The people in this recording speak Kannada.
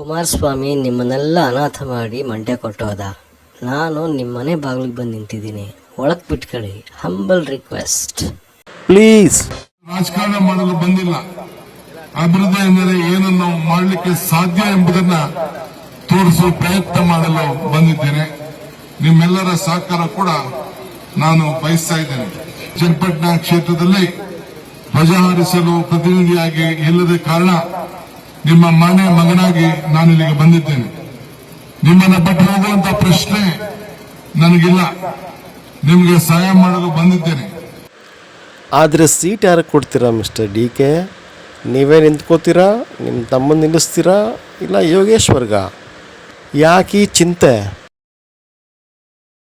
ಕುಮಾರಸ್ವಾಮಿ ನಿಮ್ಮನ್ನೆಲ್ಲ ಅನಾಥ ಮಾಡಿ ಮಂಡ್ಯ ಕೊಟ್ಟೋದ. ನಾನು ನಿಮ್ಮನೆ ಬಾಗಿಲಿಗೆ ಬಂದು ನಿಂತಿದ್ದೀನಿ, ಒಳಗೆ ಬಿಟ್ಕೊಳ್ಳಿ. Humble request please. ರಾಜಕಾರಣ ಮಾಡಲು ಬಂದಿಲ್ಲ. ಅಭಿವೃದ್ಧಿ ಎಂದರೆ ಏನು ನಾವು ಮಾಡಲಿಕ್ಕೆ ಸಾಧ್ಯ ಎಂಬುದನ್ನ ತೋರಿಸುವ ಪ್ರಯತ್ನ ಮಾಡಲು ಬಂದಿದ್ದೇನೆ. ನಿಮ್ಮೆಲ್ಲರ ಸಹಕಾರ ಕೂಡ ನಾನು ಬಯಸ್ತಾ ಇದ್ದೇನೆ. ಚನ್ನಪಟ್ಟಣ ಕ್ಷೇತ್ರದಲ್ಲಿ ಧ್ವಜ ಹಾರಿಸಲು ಪ್ರತಿನಿಧಿಯಾಗಿ ಇಲ್ಲದ ಕಾರಣ ನಿಮ್ಮ ಮಗನಾಗಿ ನಾನು ಇಲ್ಲಿಗೆ ಬಂದಿದ್ದೇನೆ. ನಿಮ್ಮನ್ನ ಬಿಟ್ಟು ಹೋಗುವಂತ ಪ್ರಶ್ನೆ ನನಗಿಲ್ಲ. ನಿಮಗೆ ಸಹಾಯ ಮಾಡಲು ಬಂದಿದ್ದೇನೆ. ಆದರೆ ಸೀಟ್ ಯಾರು ಕೊಡ್ತೀರಾ ಮಿಸ್ಟರ್ ಡಿ ಕೆ? ನೀವೇ ನಿಂತ್ಕೋತೀರಾ, ನಿಮ್ಮ ತಮ್ಮನ ನಿಲ್ಲಿಸ್ತೀರಾ, ಇಲ್ಲ ಯೋಗೇಶ್ವರ್ಗ? ಯಾಕೆ ಈ ಚಿಂತೆ?